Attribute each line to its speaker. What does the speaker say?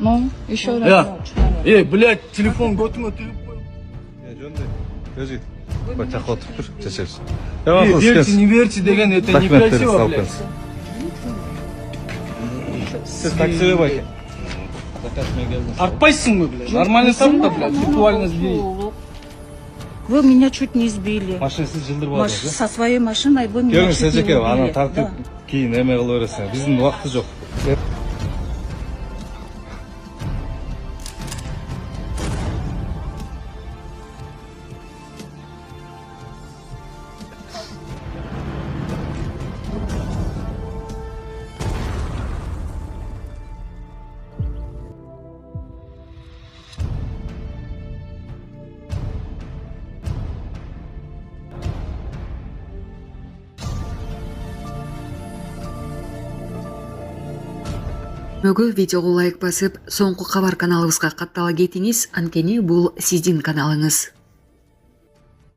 Speaker 1: Ну, еще раз.
Speaker 2: Блядь, телефон готума тыгып кой.
Speaker 3: Жөндөй. Көзгүт. Бачак отуруп тур, чечебиз.
Speaker 2: Верьте, не верьте деген, это некрасиво, блядь.
Speaker 3: Сиз таксиге байке.
Speaker 2: Тартпайсыңбы, блядь? Нормально тарт да, блядь, буквально сбей.
Speaker 1: Вы меня чуть не сбили.
Speaker 3: Машинасыз жылдырып аласыз,
Speaker 1: Со своей машиной вы меня
Speaker 3: Көрүңүз,
Speaker 1: чуть не
Speaker 3: Сежеке, аны
Speaker 1: убили.
Speaker 3: тартып
Speaker 1: Да.
Speaker 3: кийин эме кыла бересиң. Биздин убакыты жок.
Speaker 4: Мөгө видеого лайк басып, соңку кабар каналыбызга каттала кетиңиз, анткени бул сиздин каналыңыз.